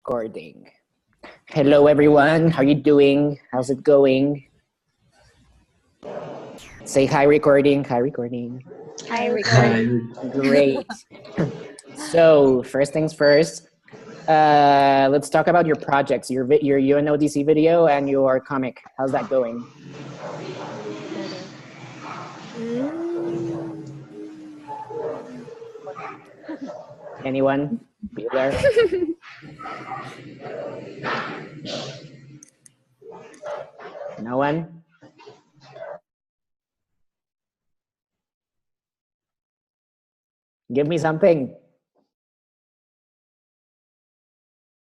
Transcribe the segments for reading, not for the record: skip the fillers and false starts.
Recording. Hello everyone, how are you doing? How's it going? Say hi recording, hi recording. Hi, Ricardo. Great. So first things first, let's talk about your projects, your UNODC video and your comic. How's that going? Anyone? Bueller? No one? Give me something.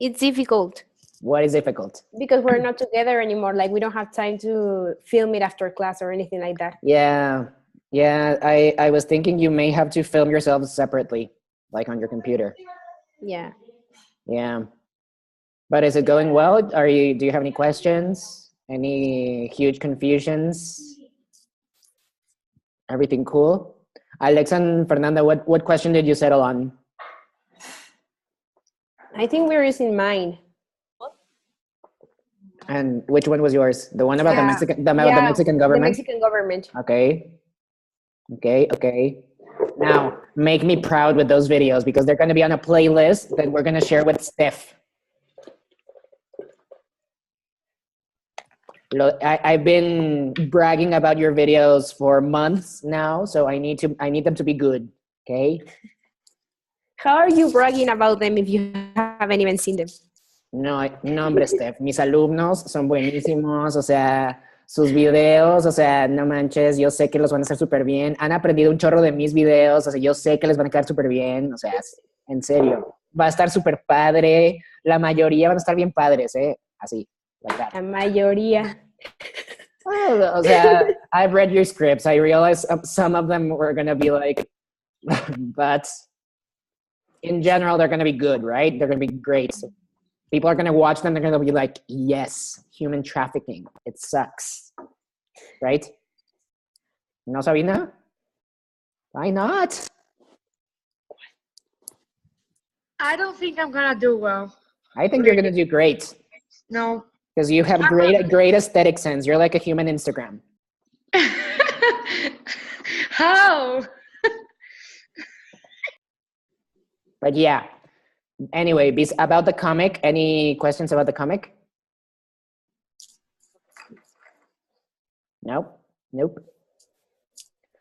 It's difficult What is difficult? because we're not together anymore. Like we don't have time to film it after class or anything like that. Yeah, I was thinking you may have to film yourselves separately, like on your computer. Yeah. Yeah. But is it going well? Do you have any questions? Any huge confusions? Everything cool? Alex and Fernanda, what question did you settle on? I think we're using mine. And which one was yours? The one about the Mexican the Mexican government? The Mexican government. Okay. Now, make me proud with those videos because they're going to be on a playlist that we're going to share with Steph. I've been bragging about your videos for months now, so I need them to be good, okay? How are you bragging about them if you haven't even seen them? No, hombre, Steph, mis alumnos son buenísimos, o sea, sus videos, o sea, no manches, yo sé que los van a hacer súper bien. Han aprendido un chorro de mis videos, o sea, yo sé que les van a quedar súper bien, o sea, en serio. Va a estar súper padre, la mayoría van a estar bien padres, así, like that. La mayoría. Well, o sea, I've read your scripts. I realized some of them were going to be like, but in general, they're going to be good, right? They're going to be great. So people are going to watch them. They're going to be like, yes, human trafficking. It sucks, right? No, Sabina? Why not? I don't think I'm gonna do well. I think you're going to do great. No. Because you have great aesthetic sense. You're like a human Instagram. How? But yeah. Anyway, about the comic, any questions about the comic? Nope.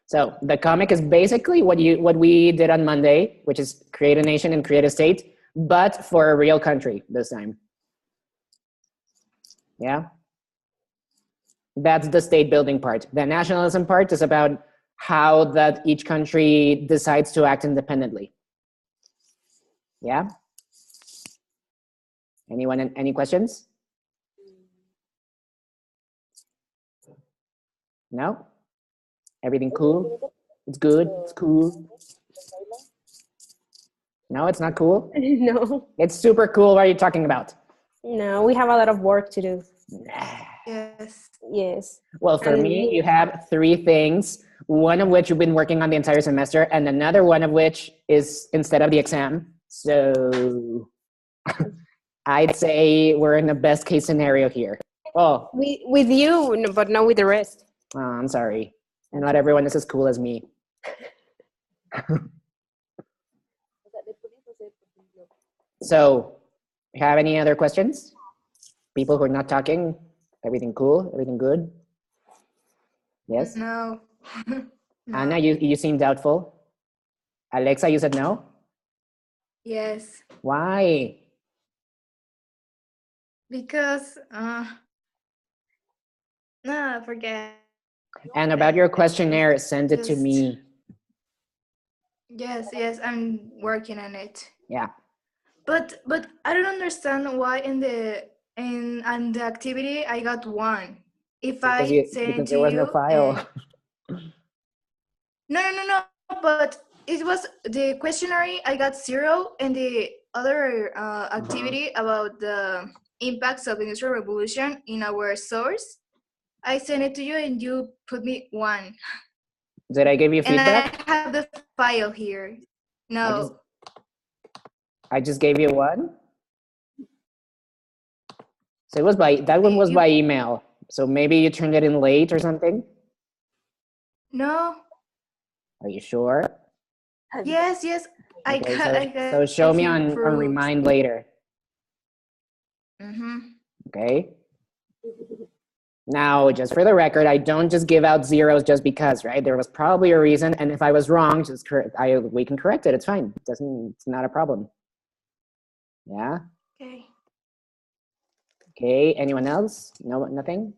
So the comic is basically what we did on Monday, which is create a nation and create a state, but for a real country this time. Yeah. That's the state building part. The nationalism part is about how that each country decides to act independently. Yeah. Anyone, any questions? No? Everything cool? It's good? It's cool? No, it's not cool? No. It's super cool. What are you talking about? No, we have a lot of work to do. Yes. Well, for me, you have 3 things, one of which you've been working on the entire semester, and another one of which is instead of the exam. So I'd say we're in the best case scenario here. Oh, With you, but not with the rest. oh, I'm sorry. Not everyone is as cool as me. So, have any other questions? People who are not talking? Everything cool? Everything good? Yes? No. Anna, you seem doubtful. Alexa, you said no? Yes. Why? Because no, forget. And about your questionnaire, send it to me. Yes, I'm working on it. Yeah. But I don't understand why in the activity I got 1. If Because I send it because to there was you, no file. No. But it was the questionnaire. I got 0, and the other activity about the impacts of the Industrial Revolution in our source, I sent it to you, and you put me 1. Did I give you feedback? And I have the file here. No. I just gave you 1? So it was that one was by email. So maybe you turned it in late or something? No. Are you sure? Yes. I Okay, got so show me him on through. remind later. Okay. Now, just for the record, I don't just give out zeros just because, right? There was probably a reason, and if I was wrong, just we can correct it. It's fine. It's not a problem. Yeah. Okay. Okay. Anyone else? No, nothing.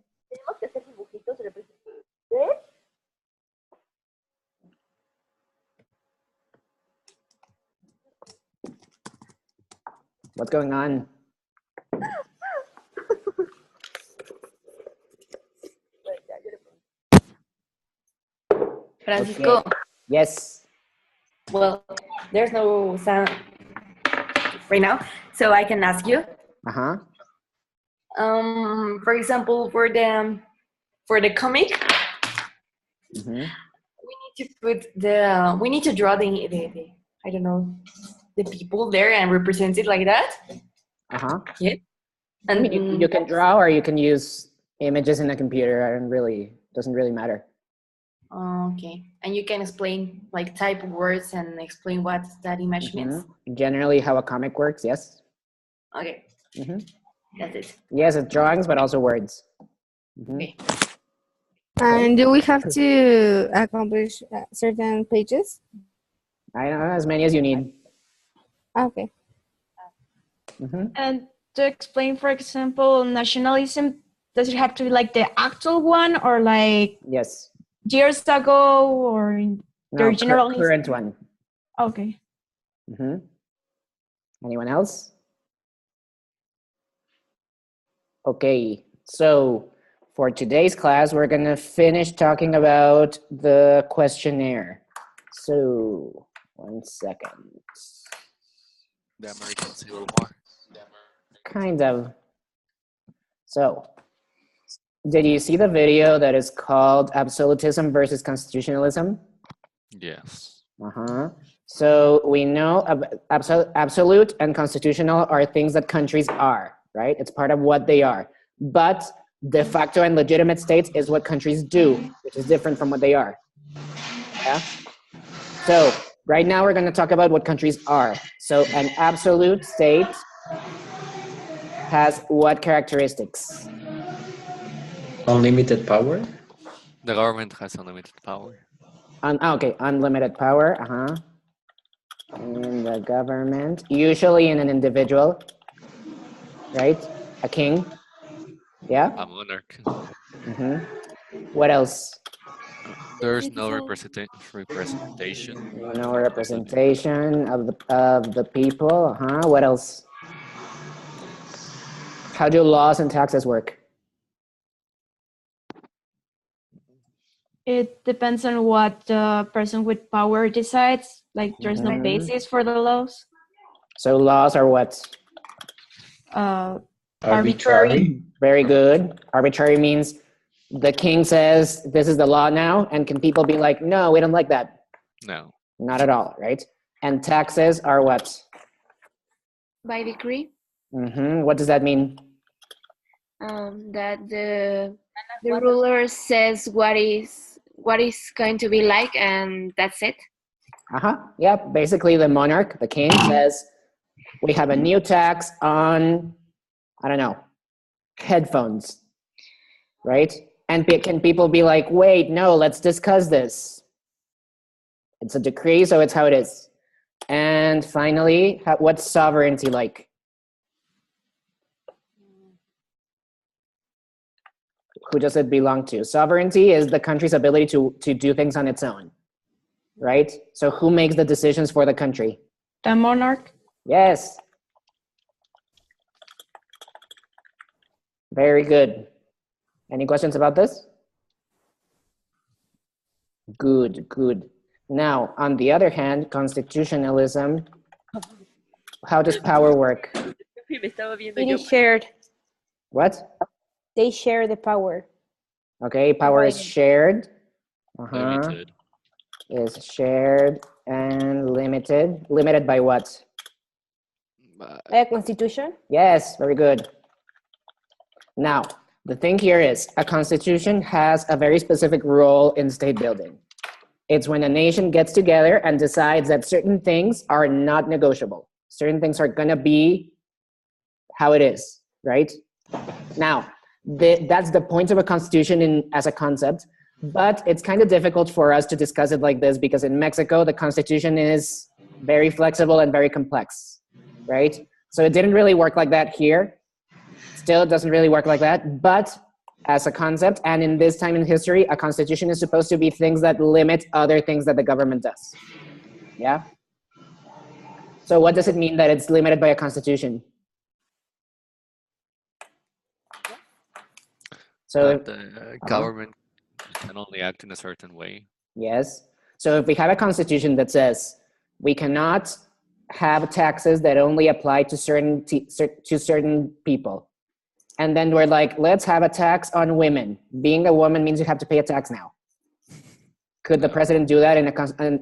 What's going on? Francisco, Okay. Yes. well, there's no sound right now, so I can ask you. Uh-huh. For example, for the comic, Mm-hmm. we need to draw the I don't know, the people there and represent it like that. Uh-huh. Yeah. I And mean, you can draw or you can use images in a computer. Doesn't really matter. okay, and you can explain like type words and explain what that image means. Generally, how a comic works. Yes. Okay, Mm-hmm. that's it. Yes, it's drawings, but also words. Mm-hmm. Okay. And do we have to accomplish certain pages? I don't know, as many as you need. Okay. Mm-hmm. And to explain, for example, nationalism, does it have to be like the actual one or like Yes. years ago or the No, original current one. Okay. Mm-hmm. Anyone else? Okay, so for today's class, we're gonna finish talking about the questionnaire. So, 1 second. The American Civil War. Kind of. So, did you see the video that is called Absolutism versus Constitutionalism? Yes. Uh-huh. So we know absolute and constitutional are things that countries are, right? It's part of what they are. But de facto and legitimate states is what countries do, which is different from what they are. Yeah? So right now we're going to talk about what countries are. So an absolute state has what characteristics? Unlimited power? The government has unlimited power. Okay, unlimited power. Uh-huh. In the government, usually in an individual, right? A king. Yeah. A monarch. Mm-hmm. What else? There's no representation. No representation of the people. Uh-huh. What else? How do laws and taxes work? It depends on what the person with power decides. Like there's no basis for the laws. So laws are what? Arbitrary. Very good. Arbitrary means the king says this is the law now, and can people be like, no, we don't like that? No. Not at all, right? And taxes are what? By decree, What does that mean? that the ruler says what is going to be like, and that's it. Yeah, basically the monarch, the king, says we have a new tax on, I don't know, headphones, right? And can people be like, wait, no, let's discuss this. It's a decree, so it's how it is. And finally, what's sovereignty like? Who does it belong to? Sovereignty is the country's ability to do things on its own, right? So who makes the decisions for the country? The monarch. Yes. Very good. Any questions about this? Good, good. Now, on the other hand, constitutionalism, how does power work? It is shared. What? They share the power. Okay, power is shared. Limited. Is shared and limited. Limited by what? By a constitution? Yes, very good. Now, the thing here is a constitution has a very specific role in state building. It's when a nation gets together and decides that certain things are not negotiable. Certain things are gonna be how it is, right? Now, that's the point of a constitution as a concept, but it's kind of difficult for us to discuss it like this because in Mexico, the constitution is very flexible and very complex, right? So it didn't really work like that here. Still, it doesn't really work like that, but as a concept, and in this time in history, a constitution is supposed to be things that limit other things that the government does. Yeah? So what does it mean that it's limited by a constitution? So That the government can only act in a certain way. yes. So if we have a constitution that says we cannot have taxes that only apply to certain people, and then we're like, let's have a tax on women. Being a woman means you have to pay a tax now. Could the president do that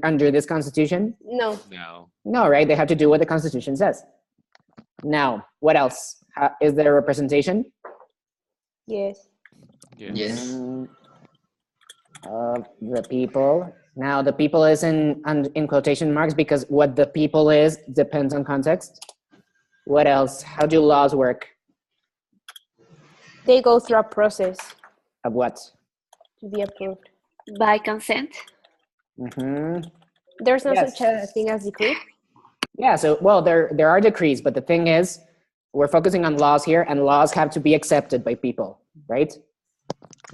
under this constitution? No. No. No, right? They have to do what the constitution says. Now, what else? Is there representation? Yes. Yes. Of the people. Now, the people is in quotation marks because what the people is depends on context. What else? How do laws work? They go through a process Of what? to be approved. By consent. Mm-hmm. There's no Yes. such a thing as decree. Yeah, so, well, there are decrees, but the thing is, we're focusing on laws here, and laws have to be accepted by people, right?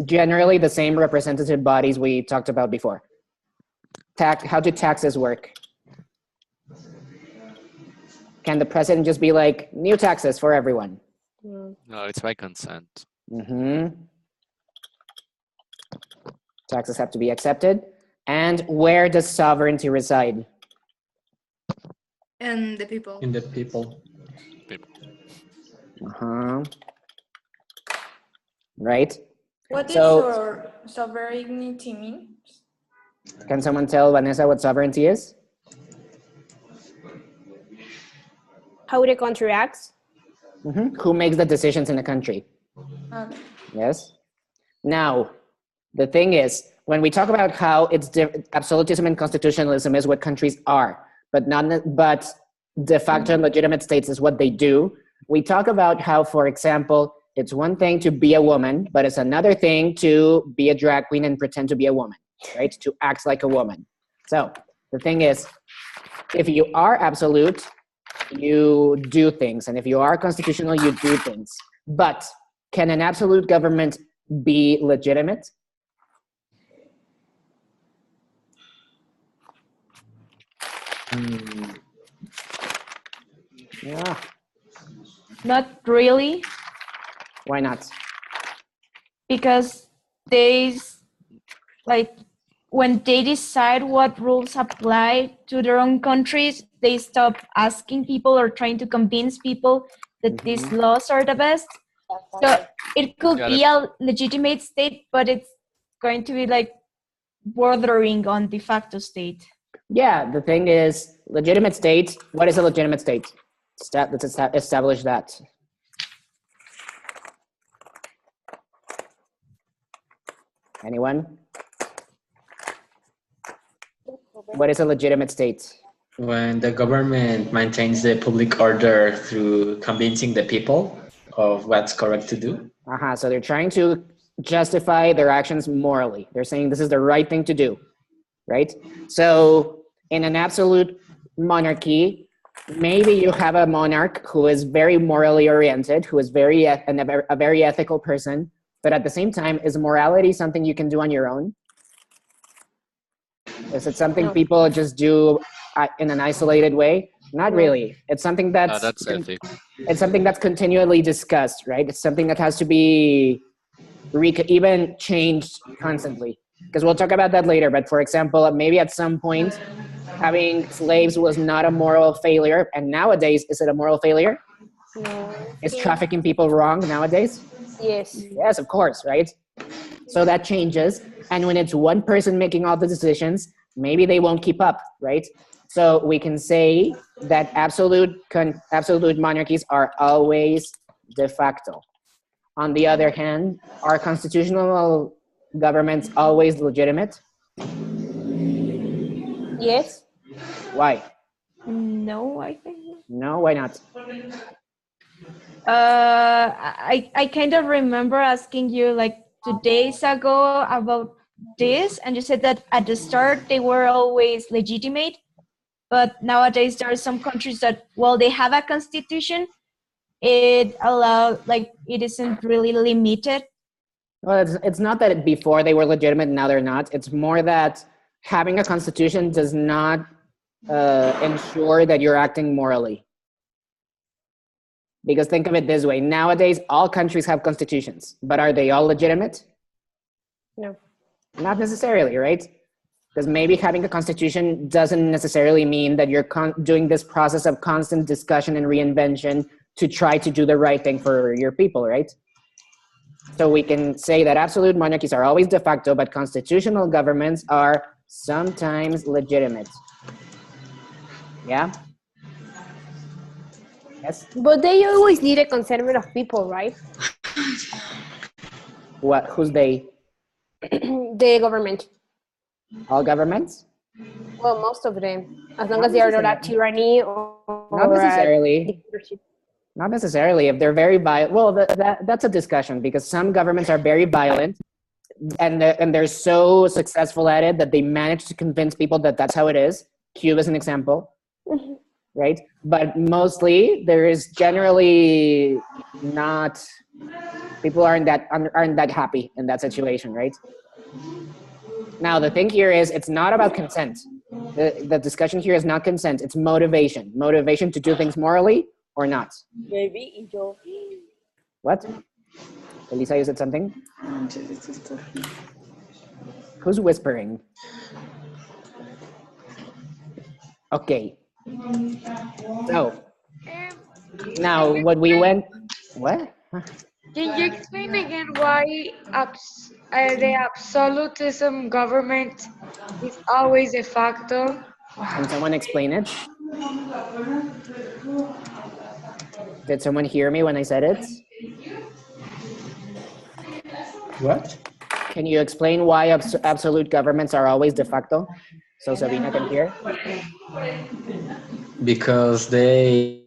Generally, the same representative bodies we talked about before. How do taxes work? Can the president just be like, new taxes for everyone? No, it's by consent. Mm-hmm. Taxes have to be accepted. And where does sovereignty reside? And the people. In the people. Uh-huh. Right? What does So- your sovereignty mean? Can someone tell Vanessa what sovereignty is? How the country acts. Mm-hmm. Who makes the decisions in the country? Okay. Yes. Now, the thing is, when we talk about how it's absolutism and constitutionalism is what countries are, but de facto and legitimate states is what they do. We talk about how, for example, it's one thing to be a woman, but it's another thing to be a drag queen and pretend to be a woman, right? To act like a woman. So the thing is, if you are absolute, you do things, and if you are constitutional, you do things. But can an absolute government be legitimate? Yeah. Not really, Why not? because when they decide what rules apply to their own countries, they stop asking people or trying to convince people that these laws are the best. So it could Yeah, be a legitimate state, but it's going to be like bordering on de facto state. Yeah, the thing is, legitimate state. What is a legitimate state? Let's establish that. Anyone? What is a legitimate state? When the government maintains the public order through convincing the people of what's correct to do. So they're trying to justify their actions morally. They're saying this is the right thing to do, right? So in an absolute monarchy, maybe you have a monarch who is very morally oriented, who is a very ethical person, but at the same time, is morality something you can do on your own? Is it something people just do in an isolated way? Not really. It's something that's ethics. it's something that's continually discussed, right? It's something that has to be even changed constantly. Because we'll talk about that later. But for example, maybe at some point, having slaves was not a moral failure. And nowadays, is it a moral failure? No. Is trafficking people wrong nowadays? Yes. Yes, of course, right? So that changes. And when it's one person making all the decisions, maybe they won't keep up, right? So we can say that absolute monarchies are always de facto. On the other hand, are constitutional governments always legitimate? Yes. Why? No, I think. No, why not? I kind of remember asking you like 2 days ago about this, and you said that at the start they were always legitimate, but nowadays there are some countries that, while they have a constitution, it allows, like, it isn't really limited. Well, it's not that before they were legitimate and now they're not. It's more that having a constitution does not ensure that you're acting morally. Because think of it this way. Nowadays, all countries have constitutions, but are they all legitimate? No. Not necessarily, right? Because maybe having a constitution doesn't necessarily mean that you're doing this process of constant discussion and reinvention to try to do the right thing for your people, right? So we can say that absolute monarchies are always de facto, but constitutional governments are sometimes legitimate. Yeah? Yes? But they always need a consent of people, right? What? Who's they? The government. All governments? Well, most of them, as long as they are not a tyranny or Not necessarily. a dictatorship. Not necessarily. If they're very violent, well, that's a discussion, because some governments are very violent, and they're so successful at it that they manage to convince people that that's how it is. Cuba is an example, right? But mostly, there is generally not. People aren't that happy in that situation, right? Now, the thing here is, it's not about consent. The discussion here is not consent. It's motivation. Motivation to do things morally or not. What? Elisa, you said something? Who's whispering? Okay. So, now what we went... What? Can you explain again why the absolutism government is always a factor? Can someone explain it? Did someone hear me when I said it? What? Can you explain why absolute governments are always de facto? So Sabina can hear? Because they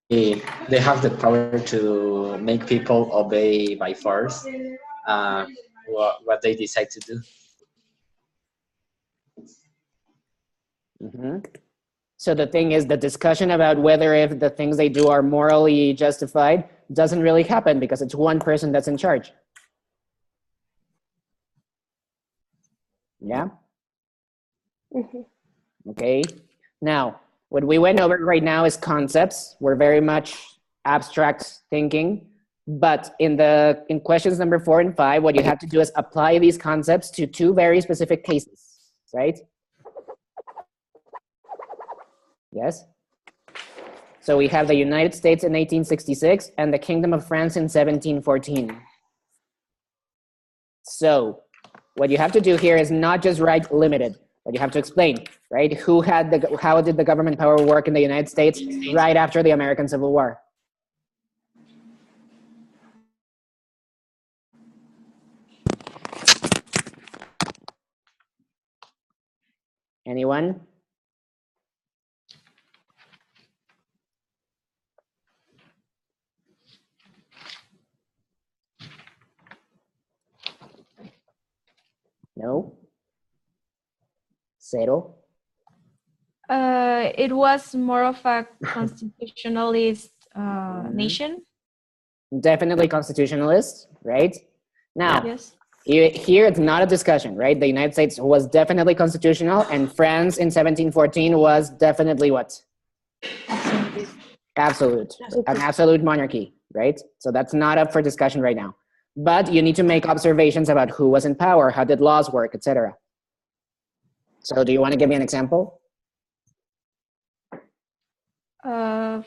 have the power to make people obey by force what they decide to do. Mm-hmm. So the thing is, the discussion about whether if the things they do are morally justified doesn't really happen, because it's one person that's in charge. Yeah? Okay. Now, what we went over right now is concepts. We're very much abstract thinking. But in questions number 4 and 5, what you have to do is apply these concepts to 2 very specific cases, right? Yes? So we have the United States in 1866 and the Kingdom of France in 1714. So what you have to do here is not just write limited, but you have to explain, right? How did the government power work in the United States right after the American Civil War? Anyone? No? Zero? It was more of a constitutionalist nation. Definitely constitutionalist, right? Now, Yes. here it's not a discussion, right? The United States was definitely constitutional, and France in 1714 was definitely what? Absolute. An absolute monarchy, right? So that's not up for discussion right now. But you need to make observations about who was in power, how did laws work, etc. So do you want to give me an example?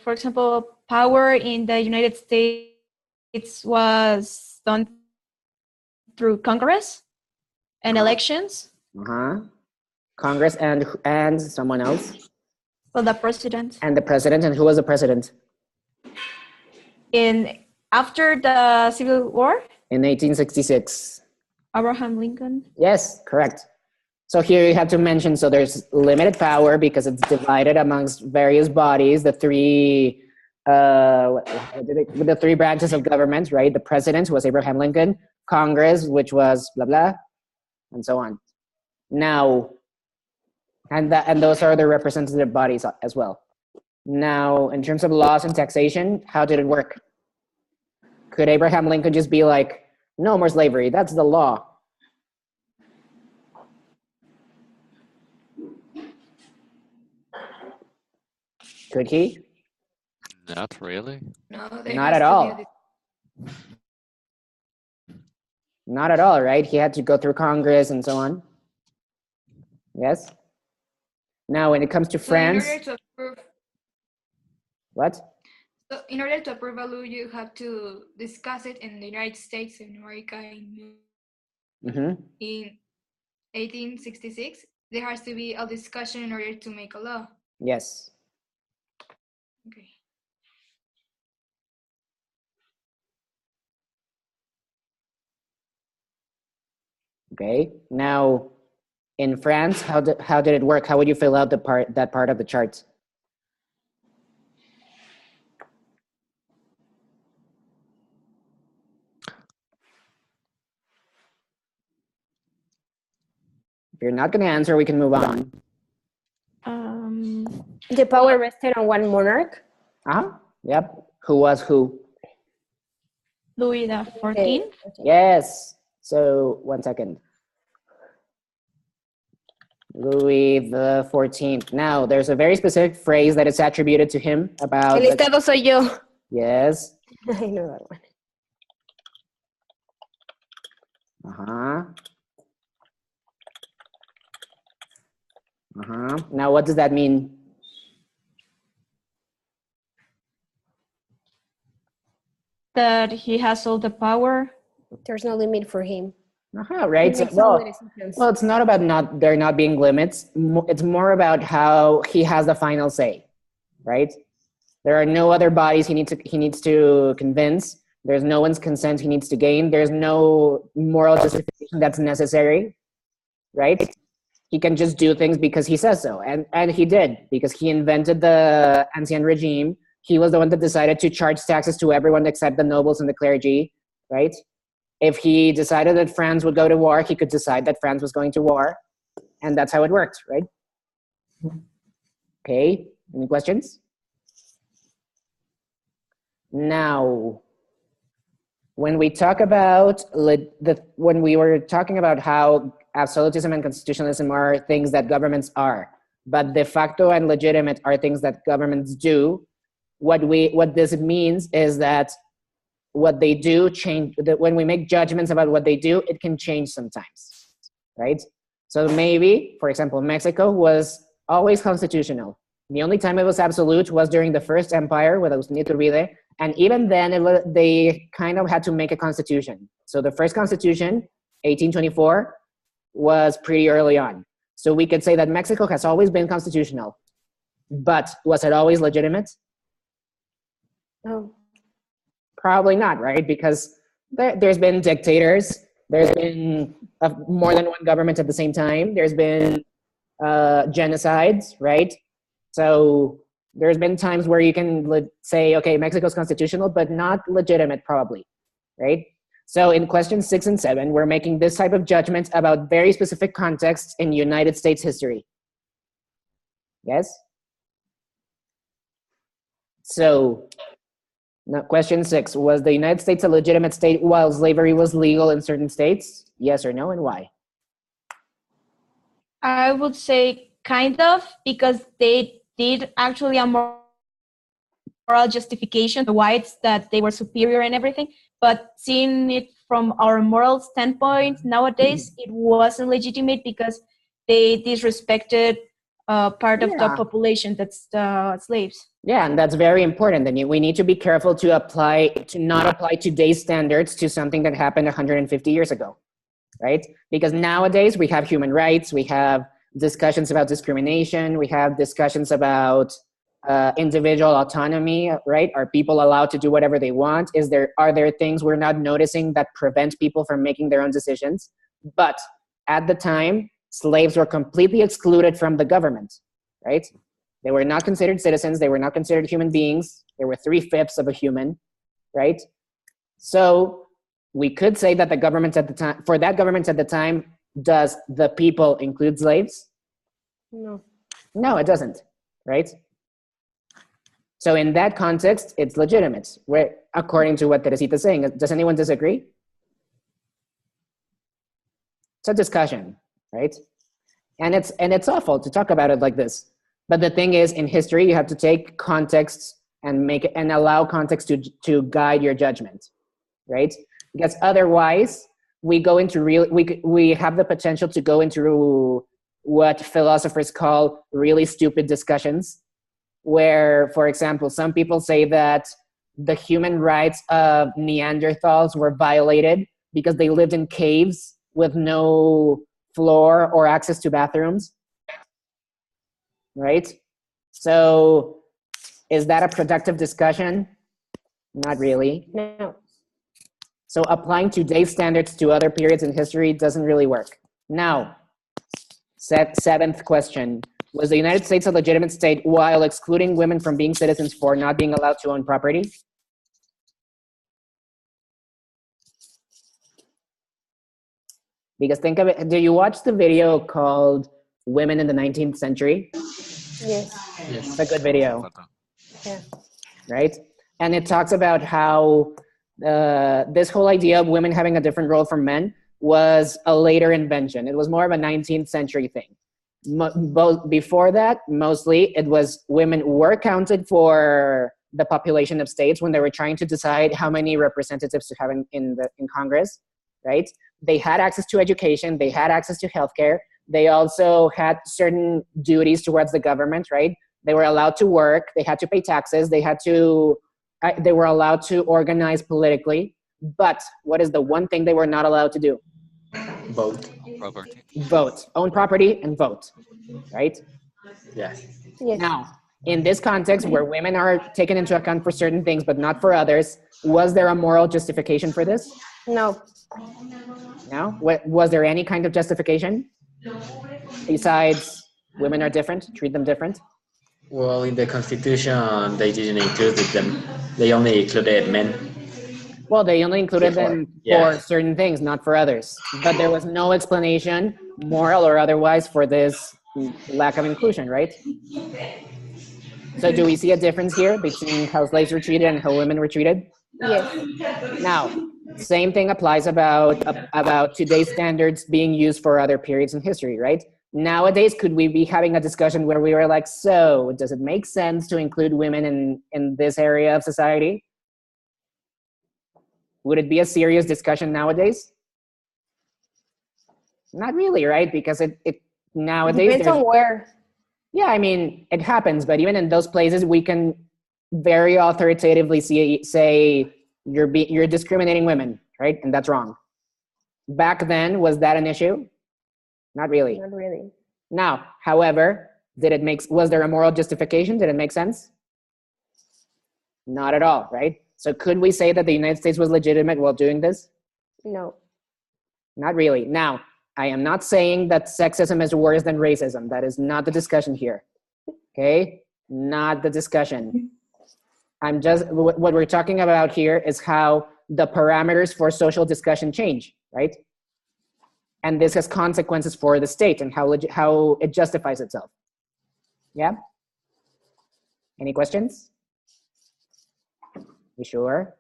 For example, power in the United States was done through Congress and elections. Congress and someone else? Well, the president. And the president, and who was the president? In After the Civil War, in 1866. Abraham Lincoln. Yes, correct. So here you have to mention, so there's limited power because it's divided amongst various bodies, the three the three branches of government, right? The president was Abraham Lincoln, Congress, which was blah blah, and so on. Now, and those are the representative bodies as well. Now, in terms of laws and taxation, how did it work? Could Abraham Lincoln just be like, no more slavery, that's the law? Could he? Not really. No, Not at all. Not at all, right? He had to go through Congress and so on. Yes? Now, when it comes to France... So in order to approve, what? so in order to approve a law, you have to discuss it in the United States of America in 1866. There has to be a discussion in order to make a law. Yes. Okay. Okay. Now, in France, how did it work? How would you fill out that part of the chart? If you're not going to answer, we can move on. The power rested on one monarch. Yep. Who was who? Louis the 14th. Yes. So 1 second. Louis the 14th. Now, there's a very specific phrase that is attributed to him about... El Estado soy yo. Yes. I know that one. Now, what does that mean? That he has all the power. There's no limit for him. Right. So, well, it's not about there not being limits. It's more about how he has the final say, right? There are no other bodies he needs to convince. There's no one's consent he needs to gain. There's no moral justification that's necessary, right? He can just do things because he says so, and he did, because he invented the ancien regime. He was the one that decided to charge taxes to everyone except the nobles and the clergy, right? If he decided that France would go to war, he could decide that France was going to war, and that's how it worked, right? Okay, any questions? Now, when we talk about when we were talking about how absolutism and constitutionalism are things that governments are, but de facto and legitimate are things that governments do, what this means is that what they do change. That when we make judgments about what they do, it can change sometimes, right? So maybe, for example, Mexico was always constitutional. The only time it was absolute was during the First Empire with Agustin Iturbide, and even then they kind of had to make a constitution. So the first constitution, 1824, was pretty early on. So we could say that Mexico has always been constitutional, but was it always legitimate? No. Probably not, right? Because there's been dictators, there's been more than one government at the same time, there's been genocides, right? So there's been times where you can say, okay, Mexico's constitutional, but not legitimate probably, right? So in questions 6 and 7, we're making this type of judgment about very specific contexts in United States history. Yes? So now, question 6, was the United States a legitimate state while slavery was legal in certain states? Yes or no, and why? I would say kind of, because they did actually a moral justification, the whites, that they were superior and everything. But seeing it from our moral standpoint nowadays, it wasn't legitimate because they disrespected part of the population, that's the slaves. Yeah, and that's very important. And we need to be careful to not apply today's standards to something that happened 150 years ago, right? Because nowadays we have human rights, we have discussions about discrimination, we have discussions about individual autonomy, right? Are people allowed to do whatever they want? Are there things we're not noticing that prevent people from making their own decisions? But at the time, slaves were completely excluded from the government, right? They were not considered citizens. They were not considered human beings. They were 3/5 of a human, right? So we could say that the government at the time, for that government at the time, does the people include slaves? No. No, it doesn't, right? So in that context, it's legitimate, according to what Teresita is saying. Does anyone disagree? It's a discussion, right? And it's awful to talk about it like this. But the thing is, in history, you have to take context and allow context to guide your judgment, right? Because otherwise, we have the potential to go into what philosophers call really stupid discussions, where, for example, some people say that the human rights of Neanderthals were violated because they lived in caves with no floor or access to bathrooms, right? So is that a productive discussion? Not really. No. So applying today's standards to other periods in history doesn't really work. Now, seventh question. Was the United States a legitimate state while excluding women from being citizens for not being allowed to own property? Because think of it, do you watch the video called Women in the 19th Century? Yes. It's a good video, Yeah. right? And it talks about how this whole idea of women having a different role from men was a later invention. It was more of a 19th century thing. Before that, mostly it was women were counted for the population of states when they were trying to decide how many representatives to have in Congress, right? They had access to education, they had access to healthcare, they also had certain duties towards the government, right? They were allowed to work, they had to pay taxes, they were allowed to organize politically. But what is the one thing they were not allowed to do? Vote. Property. Vote. Own property and vote, right? Yes. Yes. Now, in this context where women are taken into account for certain things but not for others, was there a moral justification for this? No. No? Was there any kind of justification besides women are different, treat them different? Well, in the Constitution, they didn't include them. They only included men. Well, they only included Before, them yeah. for certain things, not for others. But there was no explanation, moral or otherwise, for this lack of inclusion, right? So do we see a difference here between how slaves were treated and how women were treated? Yes. Now, same thing applies about today's standards being used for other periods in history, right? Nowadays, could we be having a discussion where we were like, so does it make sense to include women in this area of society? Would it be a serious discussion nowadays? Not really, right? Because it nowadays Depends on where. Yeah, I mean, it happens, but even in those places, we can very authoritatively say you're discriminating women, right? And that's wrong. Back then, was that an issue? Not really. Not really. Now, however, was there a moral justification? Did it make sense? Not at all, right? So could we say that the United States was legitimate while doing this? No. Not really. Now, I am not saying that sexism is worse than racism. That is not the discussion here. Okay? Not the discussion. What we're talking about here is how the parameters for social discussion change, right? And this has consequences for the state and how it justifies itself. Yeah? Any questions? You sure?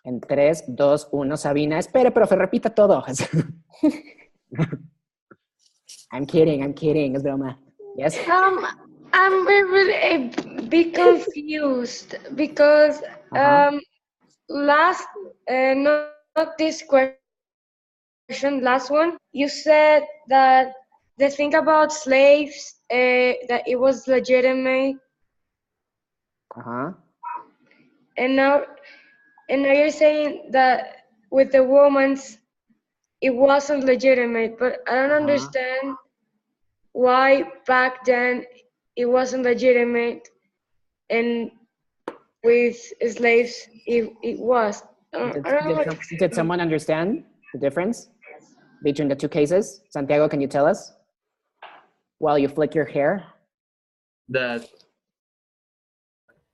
En 3, 2, 1, Sabina. Espere, profe, repita todo. I'm kidding. Es broma. Yes? I'm a bit confused because last, not this question, last one, you said that the thing about slaves, that it was legitimate, and now you're saying that with the women's, it wasn't legitimate, but I don't understand why back then it wasn't legitimate, and with slaves it was. I don't know how to explain Did it. someone understand the difference between the two cases? Santiago, can you tell us? While you flick your hair? That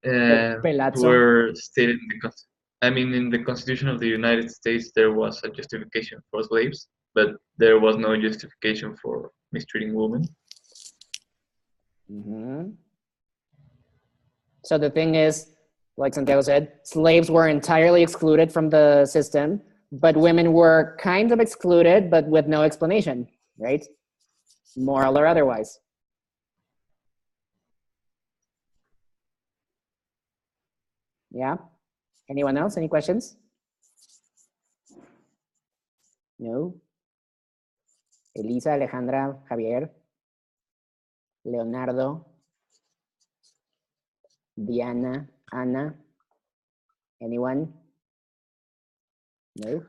Pelazzo. were stated in in the Constitution of the United States, there was a justification for slaves, but there was no justification for mistreating women. Mm-hmm. So the thing is, like Santiago said, slaves were entirely excluded from the system, but women were kind of excluded, but with no explanation, right? Moral or otherwise. Yeah? Anyone else? Any questions? No? Elisa, Alejandra, Javier, Leonardo, Diana, Ana. Anyone? No?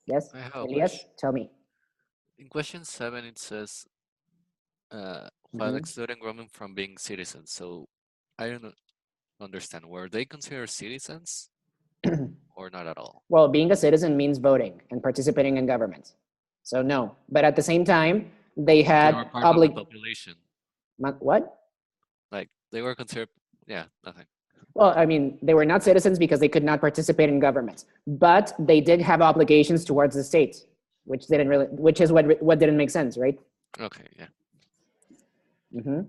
Yes? I have a Elias, question. tell me. In question 7, it says, while excluding women from being citizens. So I don't understand. Were they considered citizens or not at all? Well, being a citizen means voting and participating in government. So no, but at the same time, they had They were part of the population. What? Like they were considered, yeah, nothing. Well, I mean, they were not citizens because they could not participate in government, but they did have obligations towards the state, which is what didn't make sense, right? Okay, yeah. Mm-hmm.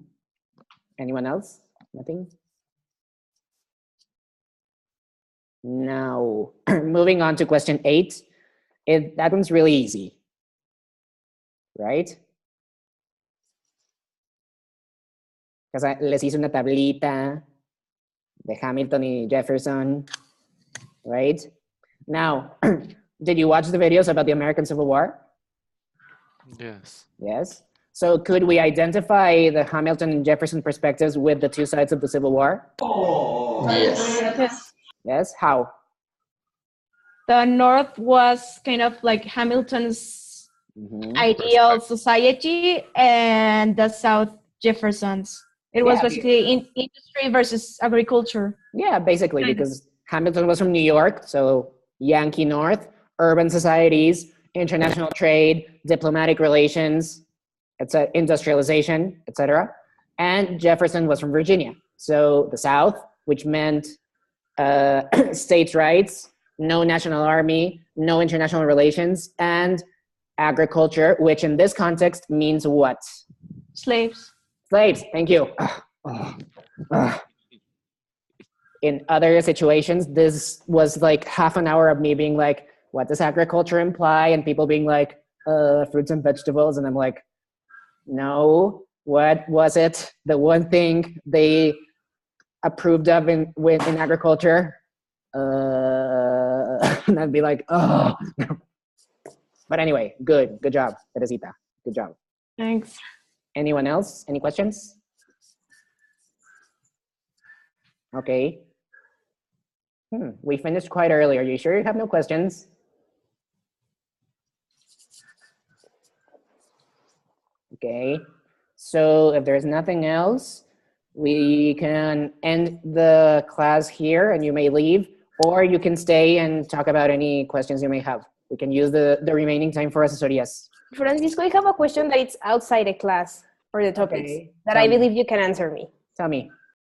Anyone else? Nothing? Now, moving on to question 8. That one's really easy, right? Because les hice una tablita de Hamilton y Jefferson, right? Now, did you watch the videos about the American Civil War? Yes. Yes. So could we identify the Hamilton and Jefferson perspectives with the two sides of the Civil War? Yes. Yes. How? The North was kind of like Hamilton's ideal society, and the South Jefferson's. It was basically industry versus agriculture. Yeah, basically, because Hamilton was from New York, so Yankee North, urban societies, international trade, diplomatic relations, industrialization, etc. And Jefferson was from Virginia, so the South, which meant states' rights, no national army, no international relations, and agriculture, which in this context means what? Slaves. Slaves, thank you. In other situations, this was like half an hour of me being like, what does agriculture imply? And people being like, fruits and vegetables. And I'm like, no, what was it? The one thing they approved of in agriculture? And I'd be like, oh. But anyway, good job, Teresita. Good job. Thanks. Anyone else? Any questions? Okay. We finished quite early. Are you sure you have no questions? Okay. So if there's nothing else, we can end the class here and you may leave, or you can stay and talk about any questions you may have. We can use the remaining time for asesorías. Francisco, I have a question that it's outside the class for the topics that I believe you can answer me. Tell me.